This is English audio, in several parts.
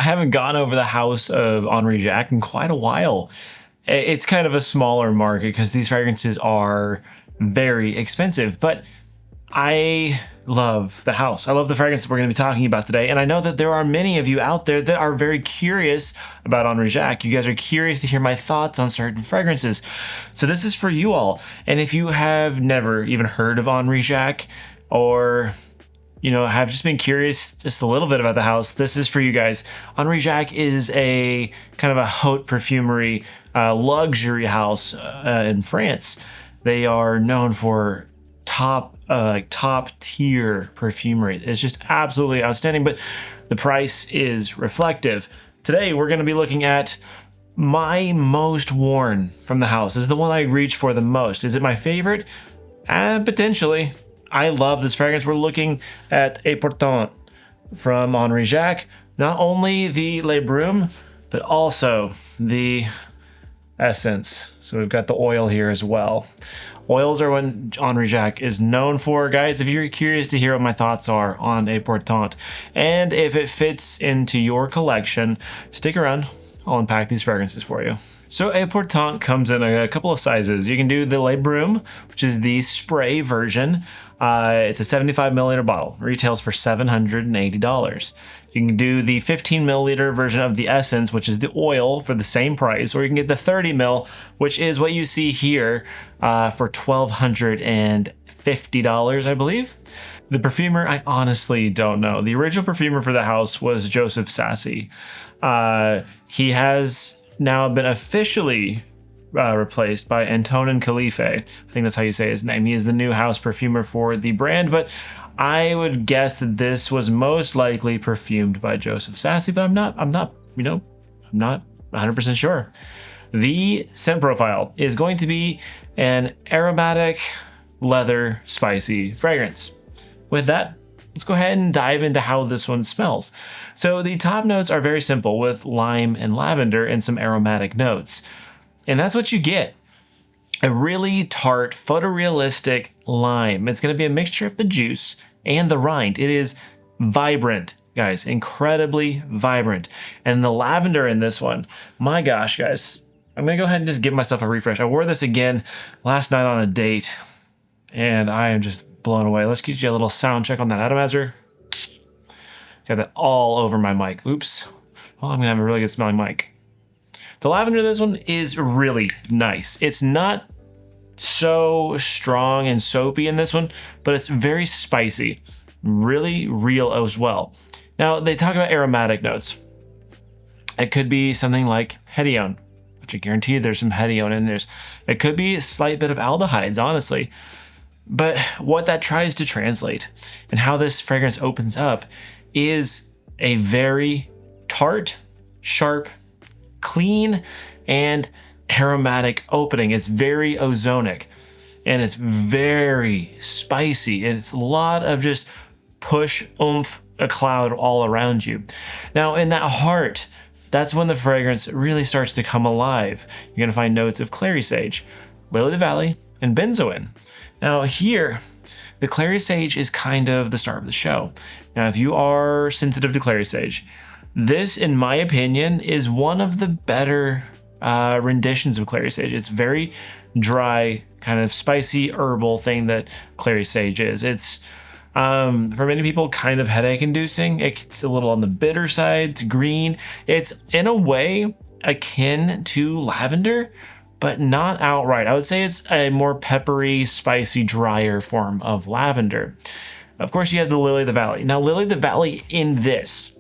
haven't gone over the house of Henry Jacques in quite a while. It's kind of a smaller market because these fragrances are very expensive, but I love the house. I love the fragrance that we're going to be talking about today. And I know that there are many of you out there that are very curious about Henry Jacques. You guys are curious to hear my thoughts on certain fragrances. So this is for you all. And if you have never even heard of Henry Jacques, or have just been curious just a little bit about the house, this is for you guys. Henry Jacques is a kind of a haute perfumery luxury house in France. They are known for top tier perfumery. It's just absolutely outstanding, but the price is reflective. Today we're going to be looking at my most worn from the house. This is the one I reach for the most. Is it my favorite? Potentially. I love this fragrance. We're looking at Et Pourtant from Henry Jacques. Not only the Le Brume, but also the essence. So we've got the oil here as well. Oils are what Henry Jacques is known for. Guys, if you're curious to hear what my thoughts are on Et Pourtant, and if it fits into your collection, stick around. I'll unpack these fragrances for you. So Et Pourtant comes in a couple of sizes. You can do the Le Brume, which is the spray version. It's a 75 milliliter bottle. Retails for $780. You can do the 15 milliliter version of the essence, which is the oil, for the same price, or you can get the 30 mil, which is what you see here, for $1,250, I believe. The perfumer, I honestly don't know. The original perfumer for the house was Joseph Sassy. He has now been officially replaced by Antonin Khalife. I think that's how you say his name. He is the new house perfumer for the brand, but I would guess that this was most likely perfumed by Joseph Sassy, but I'm not 100% sure. The scent profile is going to be an aromatic, leather, spicy fragrance. With that, let's go ahead and dive into how this one smells. So the top notes are very simple, with lime and lavender and some aromatic notes. And that's what you get. A really tart, photorealistic lime. It's going to be a mixture of the juice and the rind. It is vibrant, guys, incredibly vibrant. And the lavender in this one, my gosh, guys, I'm going to go ahead and just give myself a refresh. I wore this again last night on a date, and I am just blown away. Let's get you a little sound check on that atomizer. Got that all over my mic. Oops. Well, I'm going to have a really good smelling mic. The lavender in this one is really nice. It's not so strong and soapy in this one, but it's very spicy, really real as well. Now, they talk about aromatic notes. It could be something like hedione, which I guarantee there's some hedione in there. It could be a slight bit of aldehydes, honestly. But what that tries to translate and how this fragrance opens up is a very tart, sharp, clean, and aromatic opening. It's very ozonic, and it's very spicy, and it's a lot of just push, oomph, a cloud all around you. Now, in that heart, that's when the fragrance really starts to come alive. You're going to find notes of clary sage, lily of the valley, and benzoin. Now here, the clary sage is kind of the star of the show. Now, if you are sensitive to clary sage, this, in my opinion, is one of the better renditions of clary sage. It's very dry, kind of spicy, herbal thing that clary sage is. It's, for many people, kind of headache-inducing. It's a little on the bitter side. It's green. It's, in a way, akin to lavender, but not outright. I would say it's a more peppery, spicy, drier form of lavender. Of course, you have the lily of the valley. Now, lily of the valley in this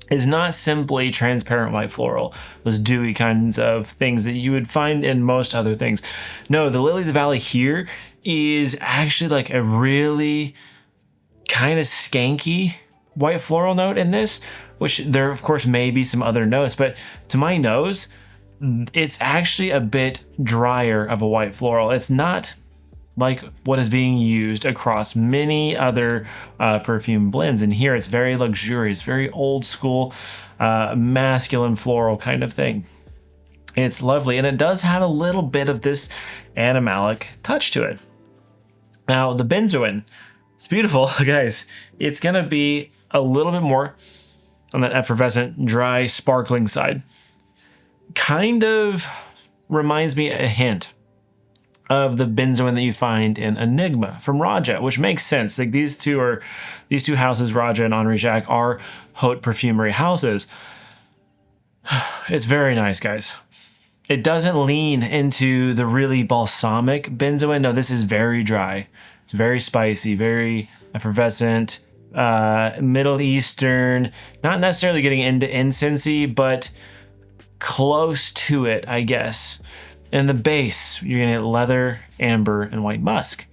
is not simply transparent white floral, those dewy kinds of things that you would find in most other things. No, the lily of the valley here is actually like a really kind of skanky white floral note in this, which there, of course, may be some other notes, but to my nose, it's actually a bit drier of a white floral. It's not like what is being used across many other perfume blends. And here it's very luxurious, very old school, masculine floral kind of thing. It's lovely, and it does have a little bit of this animalic touch to it. Now, the benzoin, it's beautiful, guys. It's gonna be a little bit more on that effervescent, dry, sparkling side. Kind of reminds me a hint of the benzoin that you find in Enigma from Raja, which makes sense. Like these two houses, Raja and Henry Jacques, are haute perfumery houses. It's very nice, guys. It doesn't lean into the really balsamic benzoin. No, this is very dry. It's very spicy, very effervescent, Middle Eastern, not necessarily getting into incensey, but close to it, I guess. In the base, you're gonna get leather, amber, and white musk.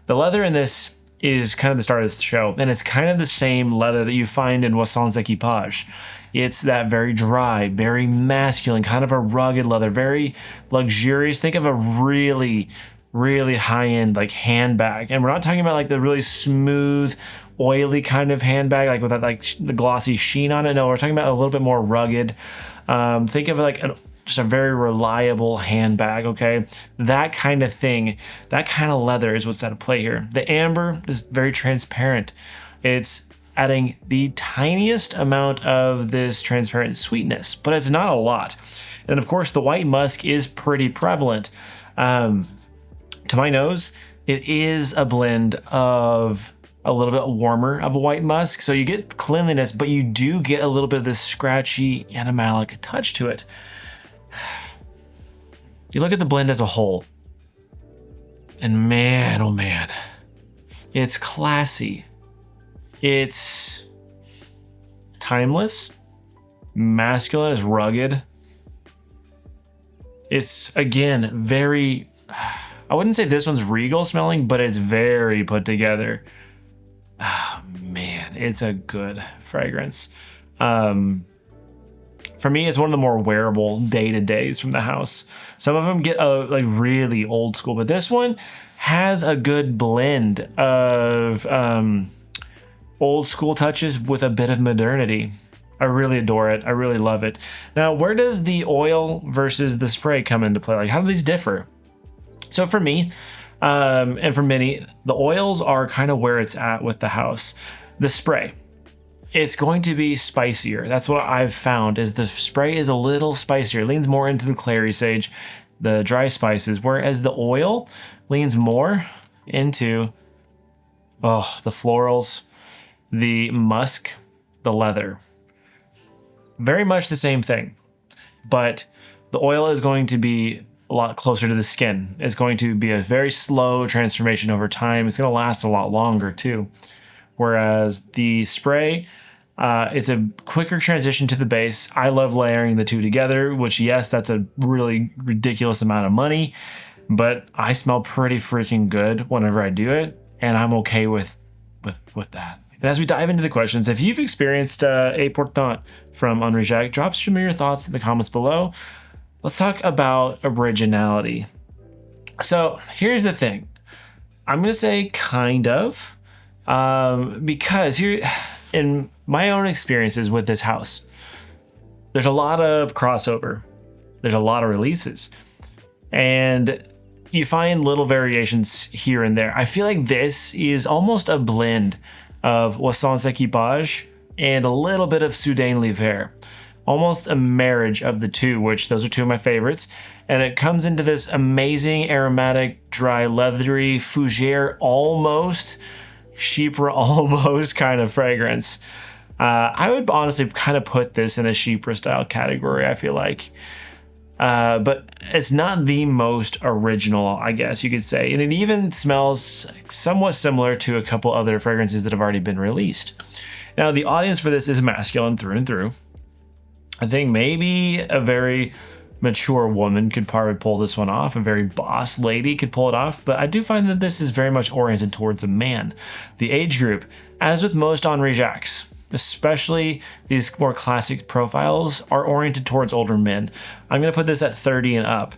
The leather in this is kind of the start of the show, and it's kind of the same leather that you find in Wasson's Equipage. It's that very dry, very masculine, kind of a rugged leather, very luxurious. Think of a really, really high-end like handbag. And we're not talking about like the really smooth, oily kind of handbag, like with that like the glossy sheen on it. No, we're talking about a little bit more rugged. Think of like just a very reliable handbag, okay? That kind of thing, that kind of leather is what's at play here. The amber is very transparent. It's adding the tiniest amount of this transparent sweetness, but it's not a lot. And of course, the white musk is pretty prevalent. To my nose, it is a blend of a little bit warmer of a white musk. So you get cleanliness, but you do get a little bit of this scratchy animalic touch to it. You look at the blend as a whole, and man, oh man, it's classy. It's timeless, masculine, it's rugged. It's, again, very, I wouldn't say this one's regal smelling, but it's very put together. Oh, man, it's a good fragrance. For me, it's one of the more wearable day-to-days from the house. Some of them get like really old school, but this one has a good blend of old school touches with a bit of modernity. I really adore it. I really love it. Now, where does the oil versus the spray come into play? Like, how do these differ? So for me, and for many, the oils are kind of where it's at with the house. The spray, it's going to be spicier. That's what I've found, is the spray is a little spicier. It leans more into the clary sage, the dry spices, whereas the oil leans more into, the florals, the musk, the leather. Very much the same thing, but the oil is going to be a lot closer to the skin. It's going to be a very slow transformation over time. It's going to last a lot longer too. Whereas the spray, it's a quicker transition to the base. I love layering the two together, which, yes, that's a really ridiculous amount of money, but I smell pretty freaking good whenever I do it, and I'm okay with that. And as we dive into the questions, if you've experienced Et Pourtant from Henry Jacques, drop some of your thoughts in the comments below. Let's talk about originality. So here's the thing. I'm going to say kind of, because here, in my own experiences with this house, there's a lot of crossover. There's a lot of releases. And you find little variations here and there. I feel like this is almost a blend of Wasson's Equipage and a little bit of Soudain l'Hiver. Almost a marriage of the two, which those are two of my favorites. And it comes into this amazing aromatic, dry, leathery, fougere almost, chypre almost kind of fragrance. I would honestly kind of put this in a chypre style category, I feel like. But it's not the most original, I guess you could say. And it even smells somewhat similar to a couple other fragrances that have already been released. Now, the audience for this is masculine through and through. I think maybe a very mature woman could probably pull this one off. A very boss lady could pull it off. But I do find that this is very much oriented towards a man. The age group, as with most Henry Jacques, especially these more classic profiles, are oriented towards older men. I'm going to put this at 30 and up.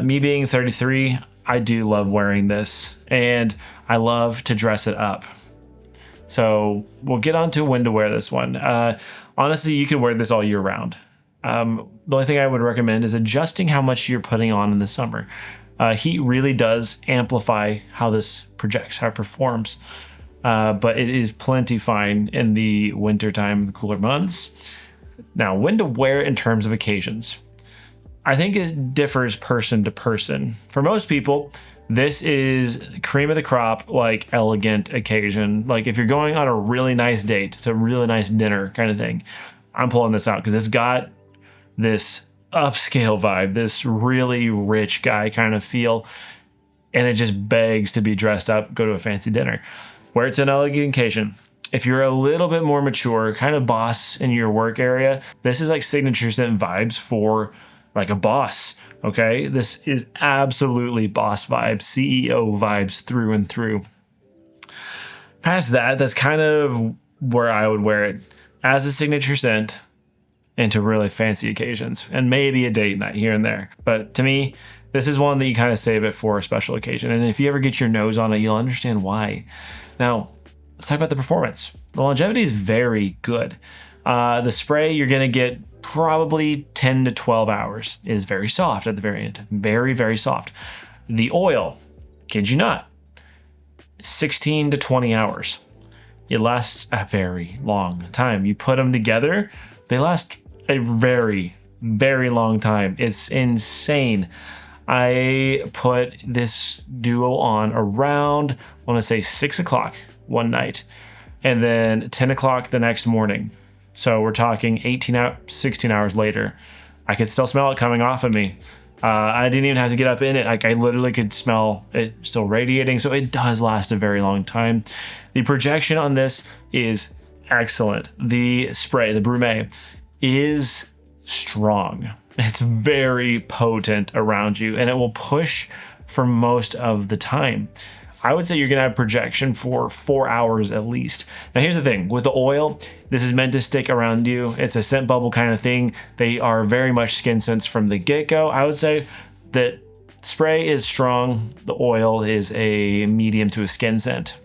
Me being 33, I do love wearing this, and I love to dress it up. So we'll get on to when to wear this one. Honestly, you can wear this all year round. The only thing I would recommend is adjusting how much you're putting on in the summer. Heat really does amplify how this projects, how it performs. but it is plenty fine in the wintertime, the cooler months. Now, when to wear it in terms of occasions. I think it differs person to person. For most people, this is cream of the crop, like elegant occasion. Like if you're going on a really nice date to a really nice dinner kind of thing, I'm pulling this out because it's got this upscale vibe, this really rich guy kind of feel, and it just begs to be dressed up, go to a fancy dinner. Where it's an elegant occasion. If you're a little bit more mature, kind of boss in your work area, this is like signature scent vibes for like a boss, okay? This is absolutely boss vibes, CEO vibes through and through. Past that, that's kind of where I would wear it as a signature scent into really fancy occasions and maybe a date night here and there. But to me, this is one that you kind of save it for a special occasion. And if you ever get your nose on it, you'll understand why. Now, let's talk about the performance. The longevity is very good. The spray, you're gonna get probably 10 to 12 hours. It is very soft at the very end. Very, very soft. The oil, kid you not, 16 to 20 hours. It lasts a very long time. You put them together, they last a very, very long time. It's insane. I put this duo on around, I want to say 6 o'clock one night, and then 10 o'clock the next morning. So we're talking 16 hours later. I could still smell it coming off of me. I didn't even have to get up in it. Like I literally could smell it still radiating. So it does last a very long time. The projection on this is excellent. The spray, the Brume, is strong. It's very potent around you and it will push for most of the time. I would say you're gonna have projection for 4 hours at least. Now here's the thing, with the oil, this is meant to stick around you. It's a scent bubble kind of thing. They are very much skin scents from the get-go. I would say that spray is strong, the oil is a medium to a skin scent.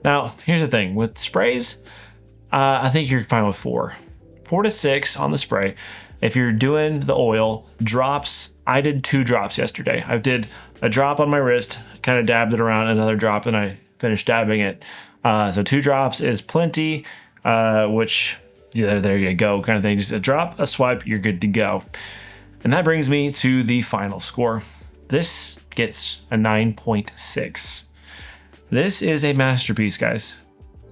Now, here's the thing, with sprays, I think you're fine with 4 to 6 on the spray. If you're doing the oil, drops, I did 2 drops yesterday. I did a drop on my wrist, kind of dabbed it around, another drop, and I finished dabbing it. So 2 drops is plenty, which, yeah, there you go, kind of thing. Just a drop, a swipe, you're good to go. And that brings me to the final score. This gets a 9.6. This is a masterpiece, guys.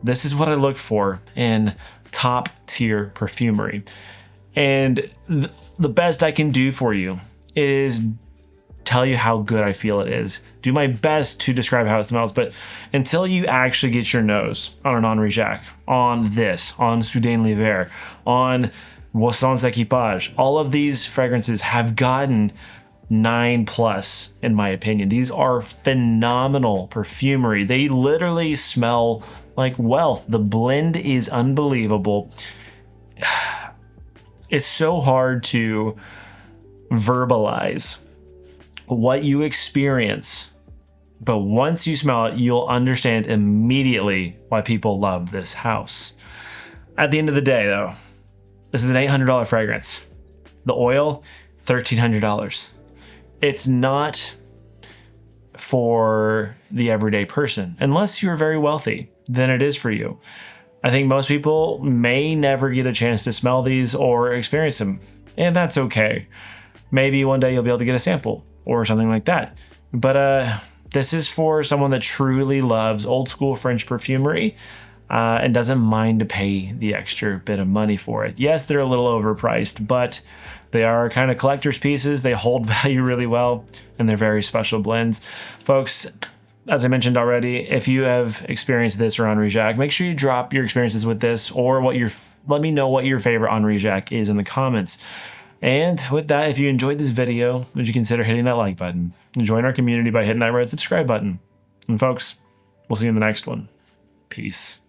This is what I look for in top tier perfumery. And the best I can do for you is tell you how good I feel it is. Do my best to describe how it smells, but until you actually get your nose on an Henry Jacques, on this, on Soudain l'Hiver, on Sans Equipage, all of these fragrances have gotten 9+ in my opinion. These are phenomenal perfumery. They literally smell like wealth. The blend is unbelievable. It's so hard to verbalize what you experience, but once you smell it, you'll understand immediately why people love this house. At the end of the day, though, this is an $800 fragrance. The oil, $1,300. It's not for the everyday person. Unless you're very wealthy, then it is for you. I think most people may never get a chance to smell these or experience them, and that's okay. Maybe one day you'll be able to get a sample or something like that. But this is for someone that truly loves old school French perfumery and doesn't mind to pay the extra bit of money for it. Yes, they're a little overpriced, but they are kind of collector's pieces. They hold value really well, and they're very special blends. Folks, as I mentioned already, if you have experienced this or Henry Jacques, make sure you drop your experiences with this or let me know what your favorite Henry Jacques is in the comments. And with that, if you enjoyed this video, would you consider hitting that like button and join our community by hitting that red subscribe button? And folks, we'll see you in the next one. Peace.